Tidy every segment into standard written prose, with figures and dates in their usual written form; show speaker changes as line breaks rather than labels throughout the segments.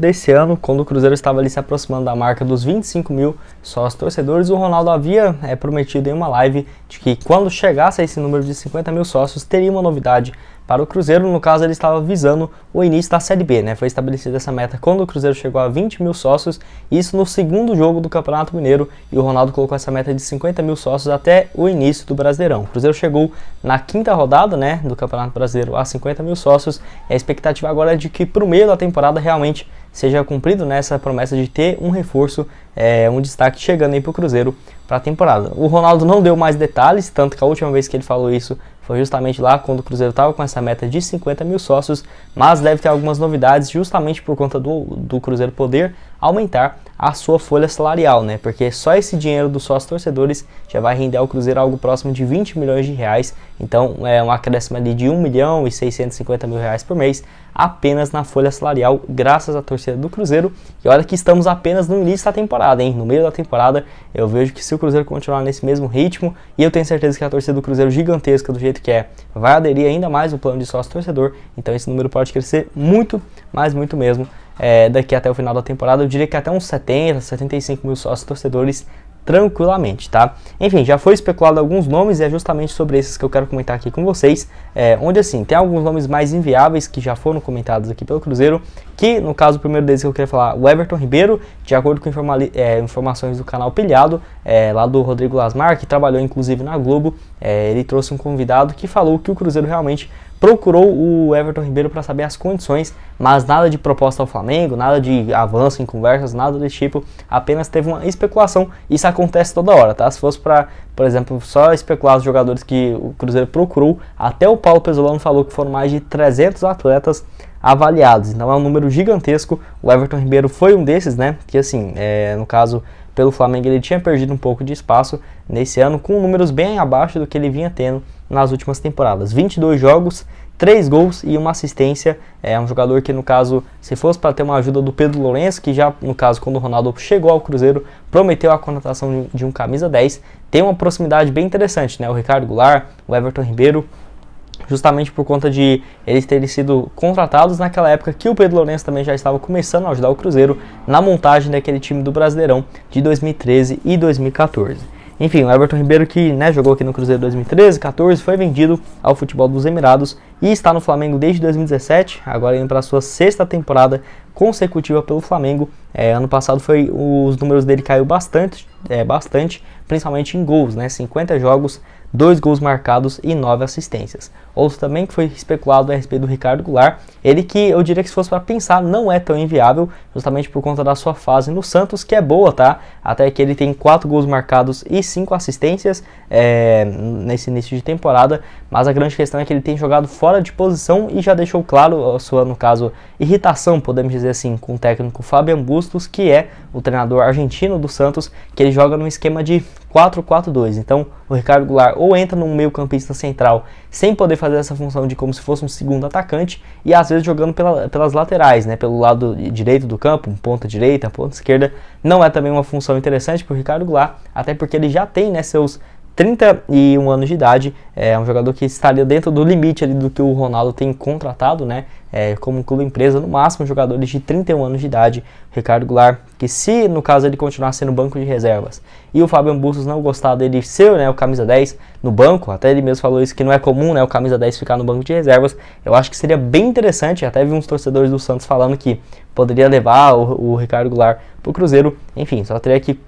Desse ano, quando o Cruzeiro estava ali se aproximando da marca dos 25 mil sócios torcedores, o Ronaldo havia prometido em uma live de que quando chegasse a esse número de 50 mil sócios, teria uma novidade para o Cruzeiro. No caso, ele estava visando o início da Série B, né? Foi estabelecida essa meta quando o Cruzeiro chegou a 20 mil sócios, isso no segundo jogo do Campeonato Mineiro, e o Ronaldo colocou essa meta de 50 mil sócios até o início do Brasileirão. O Cruzeiro chegou na quinta rodada, né, do Campeonato Brasileiro a 50 mil sócios, e a expectativa agora é de que para o meio da temporada realmente seja cumprido nessa promessa de ter um reforço, um destaque chegando aí para o Cruzeiro para a temporada. O Ronaldo não deu mais detalhes, tanto que a última vez que ele falou isso foi justamente lá quando o Cruzeiro estava com essa meta de 50 mil sócios, mas deve ter algumas novidades justamente por conta do Cruzeiro poder aumentar a sua folha salarial, né? Porque só esse dinheiro dos sócios torcedores já vai render ao Cruzeiro algo próximo de 20 milhões de reais, então é um acréscimo ali de 1 milhão e 650 mil reais por mês apenas na folha salarial, graças à torcida do Cruzeiro. E olha que estamos apenas no início da temporada, hein? No meio da temporada, eu vejo que se o Cruzeiro continuar nesse mesmo ritmo, e eu tenho certeza que a torcida do Cruzeiro gigantesca, do jeito que é, vai aderir ainda mais o plano de sócio torcedor, então esse número pode crescer muito, mas muito mesmo, daqui até o final da temporada. Eu diria que até uns 70, 75 mil sócios torcedores tranquilamente, tá? Enfim, já foi especulado alguns nomes e é justamente sobre esses que eu quero comentar aqui com vocês, onde assim, tem alguns nomes mais inviáveis que já foram comentados aqui pelo Cruzeiro, que no caso o primeiro deles que eu queria falar, o Everton Ribeiro, de acordo com informações do canal Pilhado, lá do Rodrigo Lasmar, que trabalhou inclusive na Globo, ele trouxe um convidado que falou que o Cruzeiro realmente procurou o Everton Ribeiro para saber as condições, mas nada de proposta ao Flamengo, nada de avanço em conversas, nada desse tipo, apenas teve uma especulação. Isso acontece toda hora, tá? Se fosse para, por exemplo, só especular os jogadores que o Cruzeiro procurou, até o Paulo Pesolano falou que foram mais de 300 atletas avaliados, então é um número gigantesco. O Everton Ribeiro foi um desses, né, que assim, no caso, pelo Flamengo ele tinha perdido um pouco de espaço nesse ano, com números bem abaixo do que ele vinha tendo nas últimas temporadas. 22 jogos, 3 gols e uma assistência. É um jogador que, no caso, se fosse para ter uma ajuda do Pedro Lourenço, que já, no caso, quando o Ronaldo chegou ao Cruzeiro, prometeu a contratação de um camisa 10, tem uma proximidade bem interessante, né? O Ricardo Goulart, o Everton Ribeiro, justamente por conta de eles terem sido contratados naquela época que o Pedro Lourenço também já estava começando a ajudar o Cruzeiro na montagem daquele time do Brasileirão de 2013 e 2014. Enfim, o Everton Ribeiro que, né, jogou aqui no Cruzeiro 2013, 14, foi vendido ao futebol dos Emirados e está no Flamengo desde 2017, agora indo para a sua 6ª temporada consecutiva pelo Flamengo. Ano passado os números dele caiu bastante, principalmente em gols, né, 50 jogos, 2 gols marcados e 9 assistências. Outro também que foi especulado a respeito do Ricardo Goulart, ele que eu diria que se fosse para pensar não é tão inviável, justamente por conta da sua fase no Santos, que é boa, tá? Até que ele tem 4 gols marcados e 5 assistências nesse início de temporada, mas a grande questão é que ele tem jogado fora de posição e já deixou claro a sua, no caso, irritação, podemos dizer assim, com o técnico Fabian Bustos, que é o treinador argentino do Santos, que ele joga no esquema de 4-4-2. Então o Ricardo Goulart ou entra no meio campista central sem poder fazer essa função de como se fosse um segundo atacante, e às vezes jogando pelas laterais, né, pelo lado direito do campo, ponta direita, ponta esquerda, não é também uma função interessante para o Ricardo Goulart, até porque ele já tem, né, seus 31 anos de idade, é um jogador que estaria dentro do limite ali do que o Ronaldo tem contratado, né, como clube empresa, no máximo jogadores de 31 anos de idade. Ricardo Goulart, que se no caso ele continuar sendo banco de reservas e o Fabian Bustos não gostar dele ser, né, o camisa 10 no banco, até ele mesmo falou isso, que não é comum, né, o camisa 10 ficar no banco de reservas, eu acho que seria bem interessante. Até vi uns torcedores do Santos falando que poderia levar o Ricardo Goulart para o Cruzeiro. Enfim, só teria que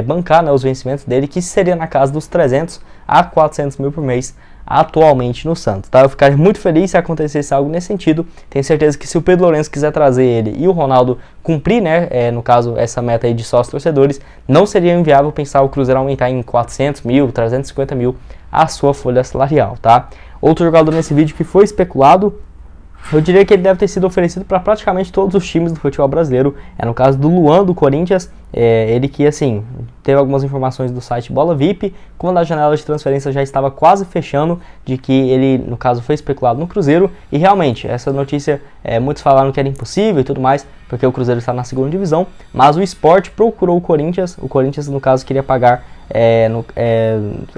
bancar, né, os vencimentos dele, que seria na casa dos 300 a 400 mil por mês atualmente no Santos, tá? Eu ficaria muito feliz se acontecesse algo nesse sentido. Tenho certeza que se o Pedro Lourenço quiser trazer ele e o Ronaldo cumprir, né, no caso, essa meta aí de sócios torcedores, não seria inviável pensar o Cruzeiro aumentar em 400 mil, 350 mil a sua folha salarial, tá? Outro jogador nesse vídeo que foi especulado, eu diria que ele deve ter sido oferecido para praticamente todos os times do futebol brasileiro. No caso do Luan, do Corinthians, ele que, assim, teve algumas informações do site Bola VIP, quando a janela de transferência já estava quase fechando, de que ele, no caso, foi especulado no Cruzeiro. E realmente, essa notícia, muitos falaram que era impossível e tudo mais, porque o Cruzeiro está na 2ª divisão, mas o Sport procurou o Corinthians, no caso, queria pagar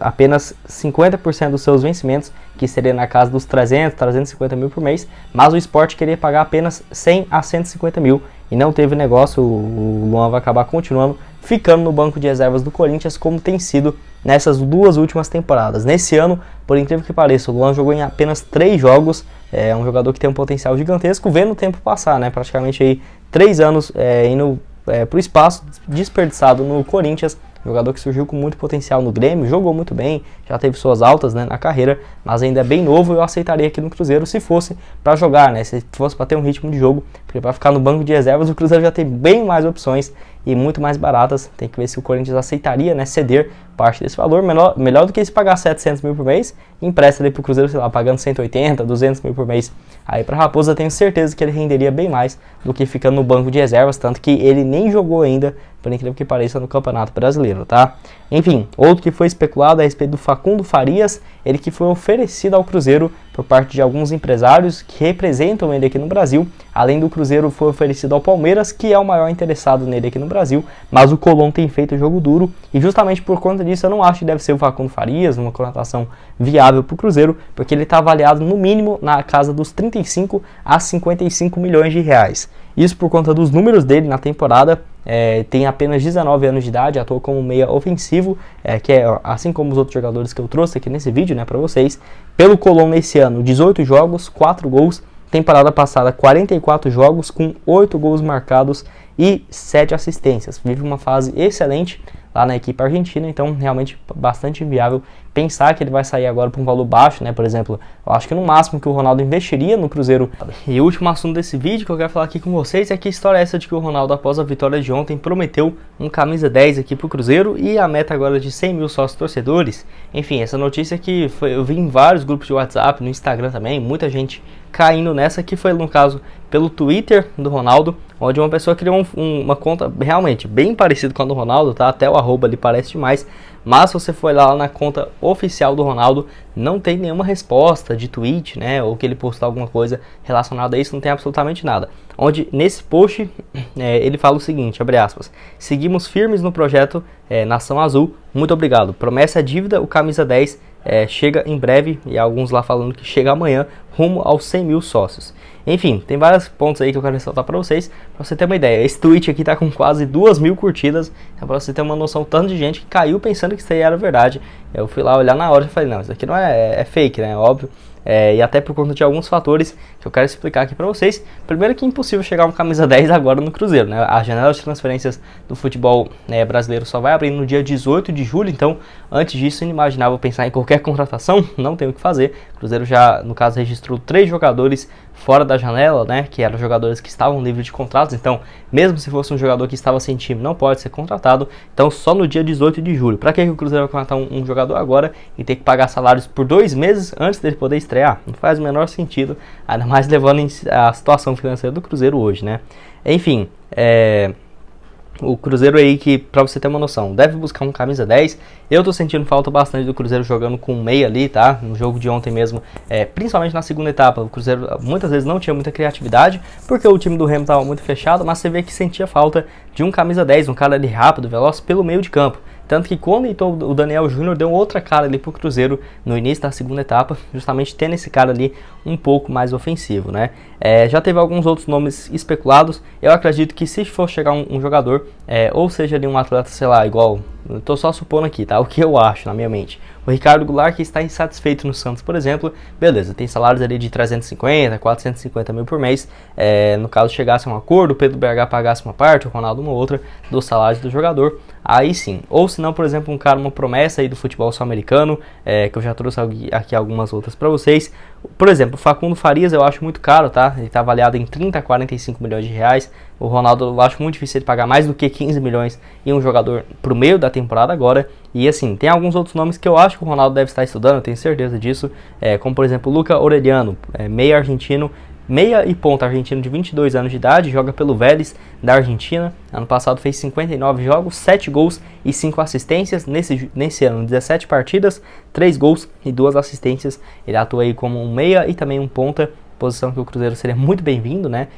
apenas 50% dos seus vencimentos, que seria na casa dos 300, 350 mil por mês, mas o Sport queria pagar apenas 100 a 150 mil, e não teve negócio, o Luan vai acabar continuando ficando no banco de reservas do Corinthians, como tem sido nessas 2 últimas temporadas. Nesse ano, por incrível que pareça, o Luan jogou em apenas 3 jogos, é um jogador que tem um potencial gigantesco, vendo o tempo passar, né? Praticamente aí 3 anos indo para o espaço, desperdiçado no Corinthians. Jogador que surgiu com muito potencial no Grêmio, jogou muito bem, já teve suas altas, né, na carreira, mas ainda é bem novo. Eu aceitaria aqui no Cruzeiro se fosse para jogar, né, se fosse para ter um ritmo de jogo, porque para ficar no banco de reservas o Cruzeiro já tem bem mais opções e muito mais baratas. Tem que ver se o Corinthians aceitaria, né, ceder parte desse valor, melhor do que se pagar 700 mil por mês, empresta ali pro Cruzeiro, sei lá, pagando 180, 200 mil por mês. Aí pra Raposa tenho certeza que ele renderia bem mais do que ficando no banco de reservas, tanto que ele nem jogou ainda, por incrível que pareça, no Campeonato Brasileiro, tá? Enfim, outro que foi especulado a respeito do Facundo Farias, ele que foi oferecido ao Cruzeiro por parte de alguns empresários que representam ele aqui no Brasil. Além do Cruzeiro, foi oferecido ao Palmeiras, que é o maior interessado nele aqui no Brasil, mas o Colón tem feito jogo duro, e justamente por conta disso eu não acho que deve ser o Facundo Farias, uma contratação viável para o Cruzeiro, porque ele está avaliado no mínimo na casa dos 35 a 55 milhões de reais. Isso por conta dos números dele na temporada. Tem apenas 19 anos de idade, atua como meia ofensivo, que é assim como os outros jogadores que eu trouxe aqui nesse vídeo, né, para vocês. Pelo Colón nesse ano, 18 jogos, 4 gols. Temporada passada, 44 jogos com 8 gols marcados e 7 assistências. Vive uma fase excelente lá na equipe argentina, então realmente bastante inviável pensar que ele vai sair agora por um valor baixo, né? Por exemplo, eu acho que no máximo que o Ronaldo investiria no Cruzeiro. E o último assunto desse vídeo que eu quero falar aqui com vocês é que história é essa de que o Ronaldo, após a vitória de ontem, prometeu um camisa 10 aqui pro Cruzeiro e a meta agora de 100 mil sócios torcedores. Enfim, essa notícia que eu vi em vários grupos de WhatsApp, no Instagram também, muita gente caindo nessa, que foi no caso pelo Twitter do Ronaldo, onde uma pessoa criou uma conta realmente bem parecida com a do Ronaldo, tá? Até o arroba ali parece demais, mas se você for lá na conta oficial do Ronaldo, não tem nenhuma resposta de tweet, né? Ou que ele postar alguma coisa relacionada a isso, não tem absolutamente nada. Onde nesse post ele fala o seguinte, abre aspas: seguimos firmes no projeto Nação Azul, muito obrigado. Promessa é dívida, o camisa 10 chega em breve, e alguns lá falando que chega amanhã, rumo aos 100 mil sócios. Enfim, tem vários pontos aí que eu quero ressaltar para vocês, para você ter uma ideia. Esse tweet aqui tá com quase 2.000 curtidas, então para você ter uma noção, tanto de gente que caiu pensando que isso aí era verdade. Eu fui lá olhar na hora e falei, não, isso aqui não é fake, né, óbvio. E até por conta de alguns fatores que eu quero explicar aqui para vocês. Primeiro que é impossível chegar uma camisa 10 agora no Cruzeiro, né? A janela de transferências do futebol brasileiro só vai abrir no dia 18 de julho, então antes disso inimaginável pensar em qualquer contratação, não tem o que fazer. O Cruzeiro já, no caso, registrou 3 jogadores fora da janela, né? Que eram jogadores que estavam livres de contratos, então mesmo se fosse um jogador que estava sem time, não pode ser contratado, então só no dia 18 de julho. Para que o Cruzeiro vai contratar um jogador agora e ter que pagar salários por 2 meses antes dele poder estrear? Não faz o menor sentido, ainda mais levando a situação financeira do Cruzeiro hoje, né? Enfim, o Cruzeiro aí, que pra você ter uma noção, deve buscar um camisa 10. Eu tô sentindo falta bastante do Cruzeiro jogando com um meia ali, tá? No jogo de ontem mesmo, principalmente na segunda etapa, o Cruzeiro muitas vezes não tinha muita criatividade, porque o time do Remo tava muito fechado, mas você vê que sentia falta de um camisa 10, um cara ali rápido, veloz, pelo meio de campo. Tanto que quando entrou o Daniel Júnior, deu outra cara ali pro Cruzeiro no início da segunda etapa, justamente tendo esse cara ali um pouco mais ofensivo, né? Já teve alguns outros nomes especulados. Eu acredito que se for chegar um jogador, ou seja ali um atleta, sei lá, igual, eu tô só supondo aqui, tá? O que eu acho na minha mente. O Ricardo Goulart, que está insatisfeito no Santos, por exemplo, beleza, tem salários ali de 350, 450 mil por mês. No caso chegasse a um acordo, o Pedro BH pagasse uma parte, o Ronaldo uma outra, dos salários do jogador, aí sim. Ou se não, por exemplo, um cara, uma promessa aí do futebol sul-americano, que eu já trouxe aqui algumas outras para vocês. Por exemplo, o Facundo Farias eu acho muito caro, tá? Ele está avaliado em 30 a 45 milhões de reais. O Ronaldo eu acho muito difícil ele pagar mais do que 15 milhões em um jogador pro meio da temporada agora. E assim, tem alguns outros nomes que eu acho que o Ronaldo deve estar estudando, eu tenho certeza disso. Como por exemplo, o Luca Orellano, meia argentino, meia e ponta argentino de 22 anos de idade, joga pelo Vélez da Argentina. Ano passado fez 59 jogos, 7 gols e 5 assistências. Nesse ano, 17 partidas, 3 gols e 2 assistências. Ele atua aí como um meia e também um ponta, posição que o Cruzeiro seria muito bem-vindo, né?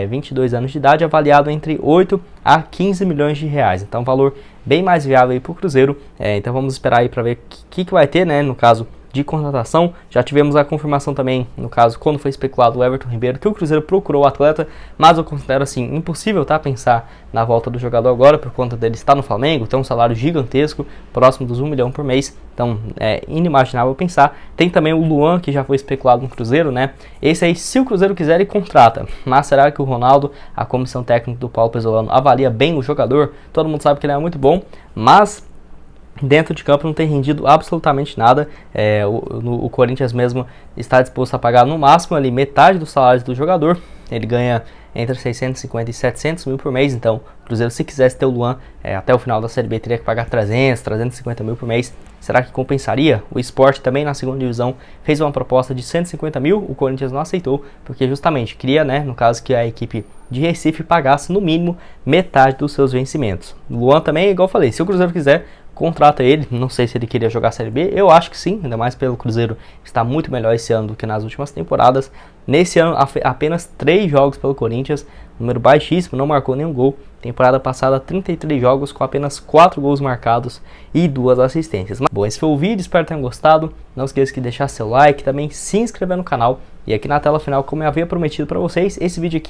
22 anos de idade, avaliado entre 8 a 15 milhões de reais. Então, valor bem mais viável aí para o Cruzeiro. Então, vamos esperar aí para ver o que vai ter, né? No caso, de contratação. Já tivemos a confirmação também, no caso, quando foi especulado o Everton Ribeiro, que o Cruzeiro procurou o atleta, mas eu considero assim, impossível, tá, pensar na volta do jogador agora, por conta dele estar no Flamengo, tem um salário gigantesco, próximo dos 1 milhão por mês, então é inimaginável pensar. Tem também o Luan, que já foi especulado no Cruzeiro, né, esse aí, se o Cruzeiro quiser, ele contrata, mas será que o Ronaldo, a comissão técnica do Paulo Pesolano, avalia bem o jogador? Todo mundo sabe que ele é muito bom, mas dentro de campo não tem rendido absolutamente nada. O Corinthians mesmo está disposto a pagar no máximo ali metade dos salários do jogador. Ele ganha entre 650 e 700 mil por mês, então o Cruzeiro, se quisesse ter o Luan até o final da Série B, teria que pagar 350 mil por mês. Será que compensaria? O Sport também, na segunda divisão, fez uma proposta de 150 mil, o Corinthians não aceitou, porque justamente queria, né, no caso, que a equipe de Recife pagasse no mínimo metade dos seus vencimentos. O Luan também, igual eu falei, se o Cruzeiro quiser, contrata ele. Não sei se ele queria jogar a Série B, eu acho que sim, ainda mais pelo Cruzeiro estar muito melhor esse ano do que nas últimas temporadas. Nesse ano, apenas 3 jogos pelo Corinthians, número baixíssimo, não marcou nenhum gol. Temporada passada, 33 jogos com apenas 4 gols marcados e 2 assistências. Bom, esse foi o vídeo, espero que tenham gostado. Não esqueça de deixar seu like, também se inscrever no canal. E aqui na tela final, como eu havia prometido para vocês, esse vídeo aqui